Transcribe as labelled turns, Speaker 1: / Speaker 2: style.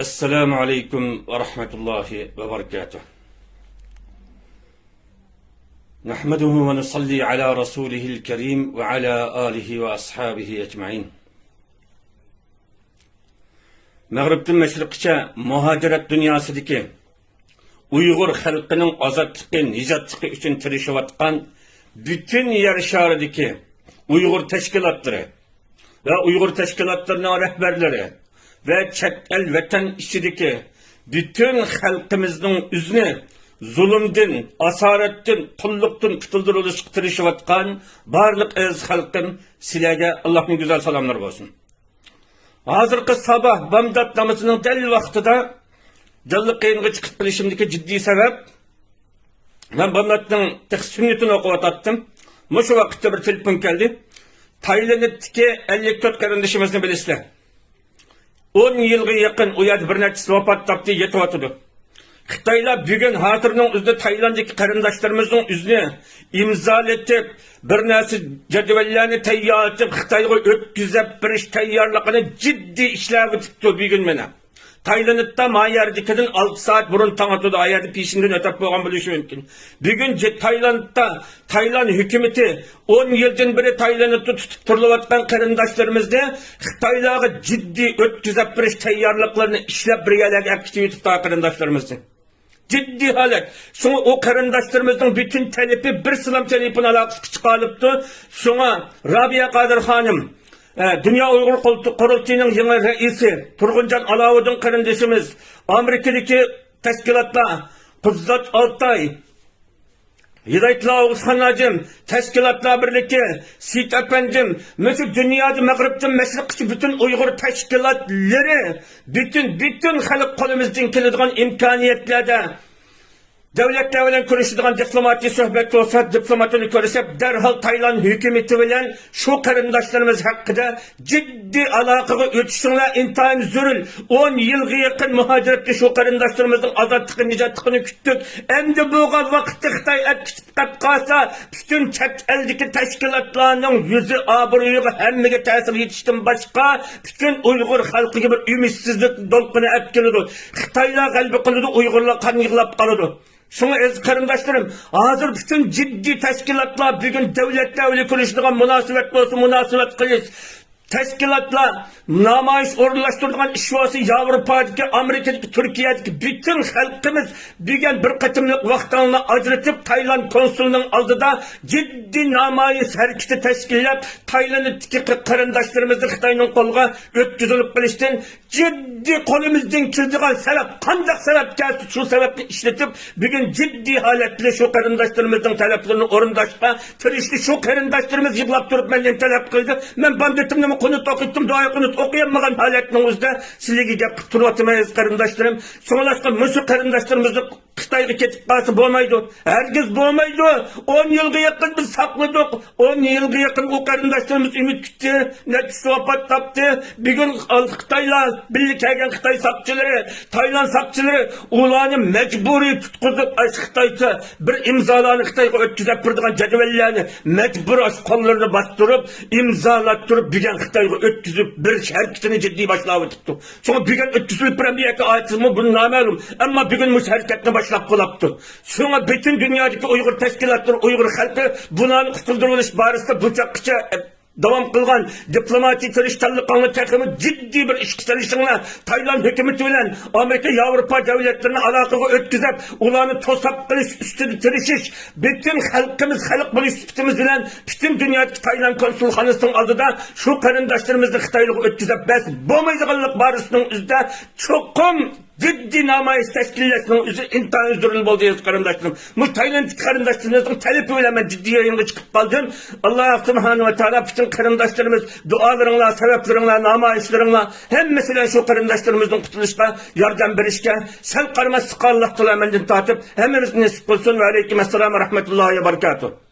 Speaker 1: Esselamu Aleyküm ve Rahmetullahi ve Berekatuhu. Nahmeduhu ve nusalli ala Rasulihil Kerim ve ala alihi ve ashabihi ecmain. Mağrib'den meşriqçe muhaciret dünyasıdaki Uyghur halkının azadlığı, nijatlığı için tirişivatkan bütün yer şarideki Uyghur teşkilatları ve Uyghur teşkilatlarının rehberleri ve chet el vatan içindeki bütün halkımızın üzerine zulümden, asaretten, kulluktan kutuldurulish tirişivatkan barlık ez halkım sizlerge Allah'ın güzel salamları olsun. Hazırkı sabah Bamdad namazının del vaxtida jallı kıyınғы çıkıp bilişimdeki ciddi sebep ben Bamdad'ın tek sünnetini okuvat attım. Şu vakitte bir telefon geldi. Tayland'daki 54 kardeşimizin bilisizler. 10 yılga yakın uyad bir neçesi vafat taptı yetip atıdı. Xitaylar bugün hatırının üzerinde Tayland'daki kardeşlerimizin üzerine imzaletip bir nesi cedvellerini teyyar etip Xitay'a ötküzep bir iş teyyarlıqını ciddi işlerge tuttu bugün mene. Tayland'da mayerdikinin 6 saat burun tanıtıdı ayardı peşinden ötep boğan bilişi mümkün. Bugün Tayland'da Tayland hükümeti 10 yıldan beri Tayland'ı tutup turulavatkan kardeşlerimizde Xitaylarga ciddi ötküzep bir iş teyyarlıqlarını işlep bir yerlerge aktivite tutan kardeşlerimizde. Ciddi halet. Sonra o kardeşlerimizin bütün talebi bir sılam talebine alakası çıkarılıptı. Sonra Rabia Kadir Hanım, Dünya Uyghur Kurultayı'nın yeni reisi Turguncan Alavud'un kardeşimiz, Amerika'daki teşkilatla Kuzzat Altay, Hidayetullah Oğuzhan Hacım, teşkilatla birlikte Siyit Efendim, mesela dünyada Mağrib'den meşrikçi bütün Uyghur teşkilatları, bütün halk kolumuzdan keladigan imkaniyetlerde devletler bilen görüşüdüğün diplomati sohbet olsa, diplomatını görüşüp derhal Tayland hükümeti bilen şu kardeşlerimiz hakkında ciddi alakalı ötüşünler intiham zürül. 10 yılga yakın muhacirette şu kardeşlerimizin azadlığı, nicatlığını küttük. Hem de bu vakitte Xitay etkitip kalsa bütün chet eldeki teşkilatlarının yüzü abruyu hemmege tesir yetiştim başka bütün Uyghur halkı gibi ümitsizlik dolkunu etkiledi. Xitaylar kalbi kılıdı, Uygurlar kan yığılap kalıdı. Şuna ez kardeşlerim, hazır bütün ciddi teşkilatlar bugün devletlerle konuştuğun münasebet olsun, münasebet kıyız. Teşkilatla namayış orunlaştırdığı işvası Avrupa'daki, Amerika'daki, Türkiye'deki bütün halkımız bugün bir katımlık vaxtanını acıratıp Tayland konsulunun aldıda ciddi namayış hareketi teşkilat Tayland'daki kardeşlerimizi Xitay'ın kolga ötküzülüp biliştin. Ciddi kolumuzdan kildiğin sebep, kandak sebep geldi şu sebeple işletip bugün ciddi haletle şu kardeşlerimizin taleplerini orundaşta tirişli şu kardeşlerimiz yıklap durup benden talep kıldı. Ben bandetimle konut okuttum, dua konut okuyamagan haletinin üzerinde sizlere gap turvatmayız kardeşlerim. Sonrasında Mısır kardeşlerimiz Xitay'a ketip kalsa bolmaydı. Herkes bolmaydı. 10 yılga yakın biz sakladık. 10 yılga yakın o kardeşlerimiz ümit küttü. Netisi vafat taptı. Bir gün Xitay'la birlikte gelgen Xitay sakçıları, Tayland sakçıları ulanı mecburi tutkuzup Xitay'sa bir imzalarını Xitay'a ötküzep birdiğin cedvellerini mecbur kollarını bastırıp imzalattırıp bir gün Xitay'a ötküzüp bir şerketini ciddi başlığa tuttu. Sonra bir gün ötküzüp bir emniyete aitsız mı bunu namelum. Ama bir gün bu hareketine başlap kulaptı. Sonra bütün dünyadaki Uyghur teşkilatları, Uyghur halkı buna kutulduruluş barısında bıçakça devam kılgan diplomati tiriştallıqını takımı ciddi bir işkiselişinle Tayland hükümeti bilen Amerika, Avrupa devletlerine alakalı ötküzep ulanı tosap kılış üstüne tirişiş bütün halkımız, halk buluş sütümüz bilen bütün dünyadaki Tayland konsulhanısının adıda şu kardeşlerimizle Xitaylığı ötküzep bes bomayızgınlık barısının üzerinde çokum ciddi namayış teşkilleşinin üzü intihar üzürül boldu kardeşlerim. Bu Tayland'daki kardeşlerimizin talebi ile ben ciddi yayınga çıkıp kaldım. Allah subhanahu ve teala bütün kardeşlerimiz dualarınla, sebeplerine, namayışlarınla hem mesela şu kardeşlerimizin kurtuluşta yardım verişke sen karması Allah Teala menden tatıp hemimizin nesip olsun ve aleyküm esselamu rahmetullahi ve berekatuhu.